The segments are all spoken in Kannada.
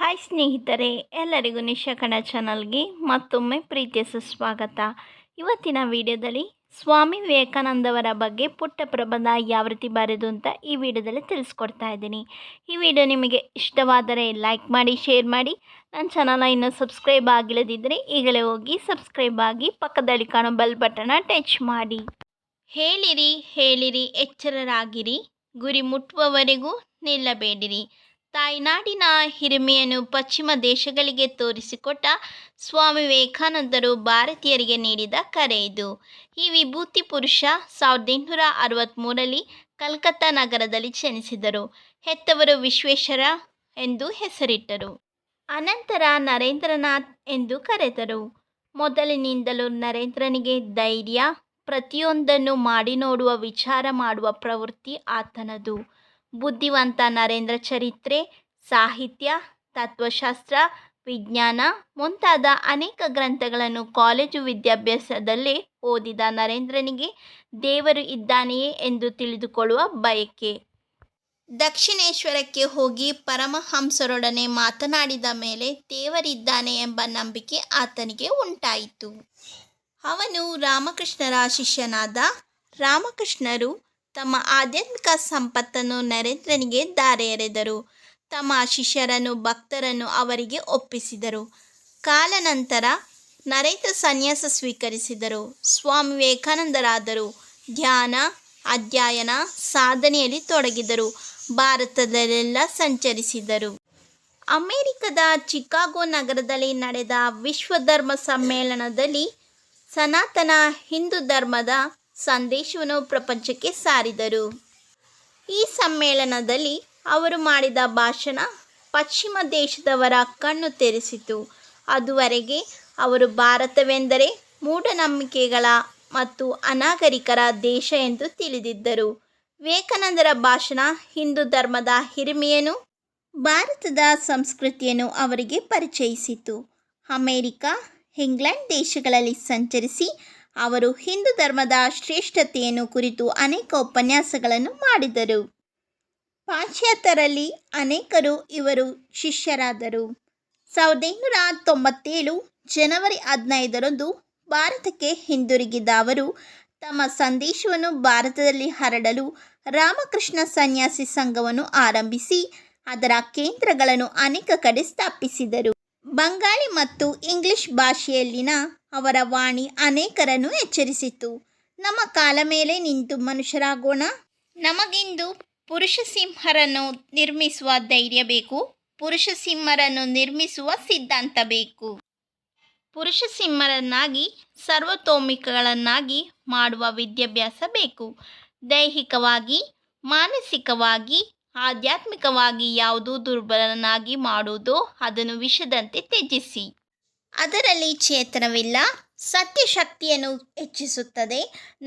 ಹಾಯ್ ಸ್ನೇಹಿತರೆ, ಎಲ್ಲರಿಗೂ ನಿಶಾ ಕನ್ನಡ ಚಾನಲ್ಗೆ ಮತ್ತೊಮ್ಮೆ ಪ್ರೀತಿಯ ಸುಸ್ವಾಗತ. ಇವತ್ತಿನ ವಿಡಿಯೋದಲ್ಲಿ ಸ್ವಾಮಿ ವಿವೇಕಾನಂದವರ ಬಗ್ಗೆ ಪುಟ್ಟ ಪ್ರಬಂಧ ಯಾವ ರೀತಿ ಬರೆದು ಅಂತ ಈ ವಿಡಿಯೋದಲ್ಲಿ ತಿಳಿಸ್ಕೊಡ್ತಾ ಇದ್ದೀನಿ. ಈ ವಿಡಿಯೋ ನಿಮಗೆ ಇಷ್ಟವಾದರೆ ಲೈಕ್ ಮಾಡಿ, ಶೇರ್ ಮಾಡಿ. ನನ್ನ ಚಾನಲ್ನ ಇನ್ನೂ ಸಬ್ಸ್ಕ್ರೈಬ್ ಆಗಿಲ್ಲದಿದ್ದರೆ ಈಗಲೇ ಹೋಗಿ ಸಬ್ಸ್ಕ್ರೈಬ್ ಆಗಿ, ಪಕ್ಕದಲ್ಲಿ ಕಾಣೋ ಬೆಲ್ ಬಟನ್ನ ಟಚ್ ಮಾಡಿ. ಹೇಳಿರಿ ಹೇಳಿರಿ ಎಚ್ಚರರಾಗಿರಿ, ಗುರಿ ಮುಟ್ಟುವವರೆಗೂ ನಿಲ್ಲಬೇಡಿರಿ. ತಾಯ್ನಾಡಿನ ಹಿರಿಮೆಯನ್ನು ಪಶ್ಚಿಮ ದೇಶಗಳಿಗೆ ತೋರಿಸಿಕೊಟ್ಟ ಸ್ವಾಮಿ ವಿವೇಕಾನಂದರು ಭಾರತೀಯರಿಗೆ ನೀಡಿದ ಕರೆ ಇದು. ಈ ವಿಭೂತಿ ಪುರುಷ 1863ರಲ್ಲಿ ಕಲ್ಕತ್ತಾ ನಗರದಲ್ಲಿ ಜನಿಸಿದರು. ಹೆತ್ತವರು ವಿಶ್ವೇಶ್ವರ ಎಂದು ಹೆಸರಿಟ್ಟರು. ಅನಂತರ ನರೇಂದ್ರನಾಥ್ ಎಂದು ಕರೆದರು. ಮೊದಲಿನಿಂದಲೂ ನರೇಂದ್ರನಿಗೆ ಧೈರ್ಯ, ಪ್ರತಿಯೊಂದನ್ನು ಮಾಡಿ ನೋಡುವ, ವಿಚಾರ ಮಾಡುವ ಪ್ರವೃತ್ತಿ ಆತನದು. ಬುದ್ಧಿವಂತ ನರೇಂದ್ರ ಚರಿತ್ರೆ, ಸಾಹಿತ್ಯ, ತತ್ವಶಾಸ್ತ್ರ, ವಿಜ್ಞಾನ ಮುಂತಾದ ಅನೇಕ ಗ್ರಂಥಗಳನ್ನು ಕಾಲೇಜು ವಿದ್ಯಾಭ್ಯಾಸದಲ್ಲೇ ಓದಿದ ನರೇಂದ್ರನಿಗೆ ದೇವರು ಇದ್ದಾನೆಯೇ ಎಂದು ತಿಳಿದುಕೊಳ್ಳುವ ಬಯಕೆ. ದಕ್ಷಿಣೇಶ್ವರಕ್ಕೆ ಹೋಗಿ ಪರಮಹಂಸರೊಡನೆ ಮಾತನಾಡಿದ ಮೇಲೆ ದೇವರಿದ್ದಾನೆ ಎಂಬ ನಂಬಿಕೆ ಆತನಿಗೆ ಉಂಟಾಯಿತು. ಅವನು ರಾಮಕೃಷ್ಣರ ಶಿಷ್ಯನಾದ. ರಾಮಕೃಷ್ಣರು ತಮ್ಮ ಆಧ್ಯಾತ್ಮಿಕ ಸಂಪತ್ತನ್ನು ನರೇಂದ್ರನಿಗೆ ಧಾರೆ ಎರೆದರು. ತಮ್ಮ ಶಿಷ್ಯರನ್ನು, ಭಕ್ತರನ್ನು ಅವರಿಗೆ ಒಪ್ಪಿಸಿದರು. ಕಾಲಾನಂತರ ನರೇಂದ್ರ ಸನ್ಯಾಸ ಸ್ವೀಕರಿಸಿದರು. ಸ್ವಾಮಿ ವಿವೇಕಾನಂದರಾದರು. ಧ್ಯಾನ, ಅಧ್ಯಯನ, ಸಾಧನೆಯಲ್ಲಿ ತೊಡಗಿದರು. ಭಾರತದಲ್ಲೆಲ್ಲ ಸಂಚರಿಸಿದರು. ಅಮೆರಿಕದ ಚಿಕಾಗೋ ನಗರದಲ್ಲಿ ನಡೆದ ವಿಶ್ವ ಧರ್ಮ ಸಮ್ಮೇಳನದಲ್ಲಿ ಸನಾತನ ಹಿಂದೂ ಧರ್ಮದ ಸಂದೇಶವನ್ನು ಪ್ರಪಂಚಕ್ಕೆ ಸಾರಿದರು. ಈ ಸಮ್ಮೇಳನದಲ್ಲಿ ಅವರು ಮಾಡಿದ ಭಾಷಣ ಪಶ್ಚಿಮ ದೇಶದವರ ಕಣ್ಣು ತೆರೆಸಿತು. ಅದುವರೆಗೆ ಅವರು ಭಾರತವೆಂದರೆ ಮೂಢನಂಬಿಕೆಗಳ ಮತ್ತು ಅನಾಗರಿಕರ ದೇಶ ಎಂದು ತಿಳಿದಿದ್ದರು. ವಿವೇಕಾನಂದರ ಭಾಷಣ ಹಿಂದೂ ಧರ್ಮದ ಹಿರಿಮೆಯನ್ನು, ಭಾರತದ ಸಂಸ್ಕೃತಿಯನ್ನು ಅವರಿಗೆ ಪರಿಚಯಿಸಿತು. ಅಮೆರಿಕ, ಇಂಗ್ಲೆಂಡ್ ದೇಶಗಳಲ್ಲಿ ಸಂಚರಿಸಿ ಅವರು ಹಿಂದೂ ಧರ್ಮದ ಶ್ರೇಷ್ಠತೆಯನ್ನು ಕುರಿತು ಅನೇಕ ಉಪನ್ಯಾಸಗಳನ್ನು ಮಾಡಿದರು. ಪಾಶ್ಚಾತ್ಯರಲ್ಲಿ ಅನೇಕರು ಇವರು ಶಿಷ್ಯರಾದರು. 1897 ಜನವರಿ 15ರಂದು ಭಾರತಕ್ಕೆ ಹಿಂದಿರುಗಿದ ಅವರು ತಮ್ಮ ಸಂದೇಶವನ್ನು ಭಾರತದಲ್ಲಿ ಹರಡಲು ರಾಮಕೃಷ್ಣ ಸನ್ಯಾಸಿ ಸಂಘವನ್ನು ಆರಂಭಿಸಿ ಅದರ ಕೇಂದ್ರಗಳನ್ನು ಅನೇಕ ಕಡೆ ಸ್ಥಾಪಿಸಿದರು. ಬಂಗಾಳಿ ಮತ್ತು ಇಂಗ್ಲಿಷ್ ಭಾಷೆಯಲ್ಲಿನ ಅವರ ವಾಣಿ ಅನೇಕರನ್ನು ಎಚ್ಚರಿಸಿತು. ನಮ್ಮ ಕಾಲ ಮೇಲೆ ನಿಂತು ಮನುಷ್ಯರಾಗೋಣ. ನಮಗಿಂದು ಪುರುಷ ಸಿಂಹರನ್ನು ನಿರ್ಮಿಸುವ ಧೈರ್ಯ ಬೇಕು. ಪುರುಷ ಸಿಂಹರನ್ನು ನಿರ್ಮಿಸುವ ಸಿದ್ಧಾಂತ ಬೇಕು. ಪುರುಷ ಸಿಂಹರನ್ನಾಗಿ, ಸರ್ವತೋಮುಖಗಳನ್ನಾಗಿ ಮಾಡುವ ವಿದ್ಯಾಭ್ಯಾಸ ಬೇಕು. ದೈಹಿಕವಾಗಿ, ಮಾನಸಿಕವಾಗಿ, ಆಧ್ಯಾತ್ಮಿಕವಾಗಿ ಯಾವುದು ದುರ್ಬಲನಾಗಿ ಮಾಡುವುದೋ ಅದನ್ನು ವಿಷದಂತೆ ತ್ಯಜಿಸಿ. ಅದರಲ್ಲಿ ಚೇತನವಿಲ್ಲ, ಸತ್ಯಶಕ್ತಿಯನ್ನು ಹೆಚ್ಚಿಸುತ್ತದೆ.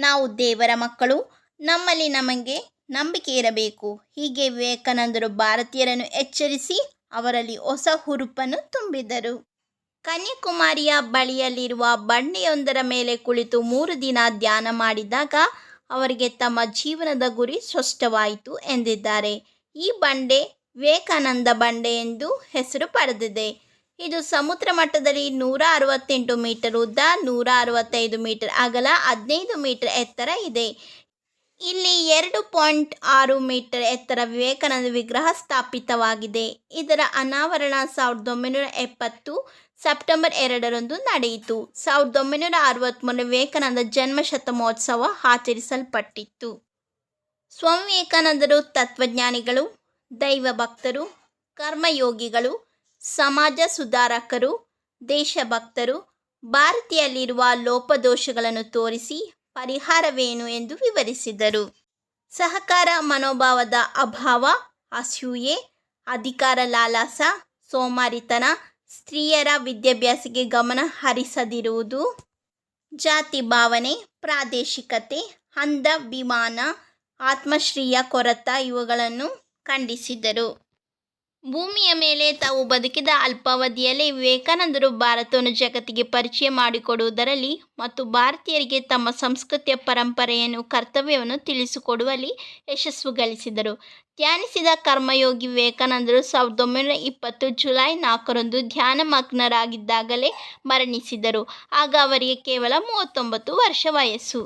ನಾವು ದೇವರ ಮಕ್ಕಳು, ನಮ್ಮಲ್ಲಿ ನಮಗೆ ನಂಬಿಕೆ ಇರಬೇಕು. ಹೀಗೆ ವಿವೇಕಾನಂದರು ಭಾರತೀಯರನ್ನು ಎಚ್ಚರಿಸಿ ಅವರಲ್ಲಿ ಹೊಸ ಹುರುಪನ್ನು ತುಂಬಿದರು. ಕನ್ಯಾಕುಮಾರಿಯ ಬಳಿಯಲ್ಲಿರುವ ಬಂಡೆಯೊಂದರ ಮೇಲೆ ಕುಳಿತು 3 ದಿನ ಧ್ಯಾನ ಮಾಡಿದಾಗ ಅವರಿಗೆ ತಮ್ಮ ಜೀವನದ ಗುರಿ ಸ್ಪಷ್ಟವಾಯಿತು ಎಂದಿದ್ದಾರೆ. ಈ ಬಂಡೆ ವಿವೇಕಾನಂದ ಬಂಡೆ ಎಂದು ಹೆಸರು ಪಡೆದಿದೆ. ಇದು ಸಮುದ್ರ ಮಟ್ಟದಲ್ಲಿ 168 ಮೀಟರ್ ಉದ್ದ, 165 ಮೀಟರ್ ಅಗಲ, 15 ಮೀಟರ್ ಎತ್ತರ ಇದೆ. ಇಲ್ಲಿ 2.6 ಮೀಟರ್ ಎತ್ತರ ವಿವೇಕಾನಂದ ವಿಗ್ರಹ ಸ್ಥಾಪಿತವಾಗಿದೆ. ಇದರ ಅನಾವರಣ 1970 ಸೆಪ್ಟೆಂಬರ್ 2ರಂದು ನಡೆಯಿತು. 1963 ವಿವೇಕಾನಂದ ಜನ್ಮ ಶತಮಹೋತ್ಸವ ಆಚರಿಸಲ್ಪಟ್ಟಿತು. ಸ್ವಾಮಿ ವಿವೇಕಾನಂದರು ತತ್ವಜ್ಞಾನಿಗಳು, ದೈವ ಭಕ್ತರು, ಕರ್ಮಯೋಗಿಗಳು, ಸಮಾಜ ಸುಧಾರಕರು, ದೇಶಭಕ್ತರು. ಭಾರತೀಯಲ್ಲಿರುವ ಲೋಪದೋಷಗಳನ್ನು ತೋರಿಸಿ ಪರಿಹಾರವೇನು ಎಂದು ವಿವರಿಸಿದರು. ಸಹಕಾರ ಮನೋಭಾವದ ಅಭಾವ, ಅಸೂಯೆ, ಅಧಿಕಾರ ಲಾಲಸ, ಸೋಮಾರಿತನ, ಸ್ತ್ರೀಯರ ವಿದ್ಯಾಭ್ಯಾಸಕ್ಕೆ ಗಮನ ಹರಿಸದಿರುವುದು, ಜಾತಿ ಭಾವನೆ, ಪ್ರಾದೇಶಿಕತೆ, ಅಂಧಾಭಿಮಾನ, ಆತ್ಮಶ್ರೀಯ ಕೊರತೆ ಇವುಗಳನ್ನು ಖಂಡಿಸಿದರು. ಭೂಮಿಯ ಮೇಲೆ ತಾವು ಬದುಕಿದ ಅಲ್ಪಾವಧಿಯಲ್ಲೇ ವಿವೇಕಾನಂದರು ಭಾರತವನ್ನು ಜಗತ್ತಿಗೆ ಪರಿಚಯ ಮಾಡಿಕೊಡುವುದರಲ್ಲಿ ಮತ್ತು ಭಾರತೀಯರಿಗೆ ತಮ್ಮ ಸಂಸ್ಕೃತಿಯ ಪರಂಪರೆಯನ್ನು ಕರ್ತವ್ಯವನ್ನು ತಿಳಿಸಿಕೊಡುವಲ್ಲಿ ಯಶಸ್ಸು ಗಳಿಸಿದರು. ಧ್ಯಾನಿಸಿದ ಕರ್ಮಯೋಗಿ ವಿವೇಕಾನಂದರು 1920 ಜುಲೈ 4ರಂದು ಧ್ಯಾನಮಗ್ನರಾಗಿದ್ದಾಗಲೇ ಮರಣಿಸಿದರು. ಆಗ ಅವರಿಗೆ ಕೇವಲ 39 ವರ್ಷ ವಯಸ್ಸು.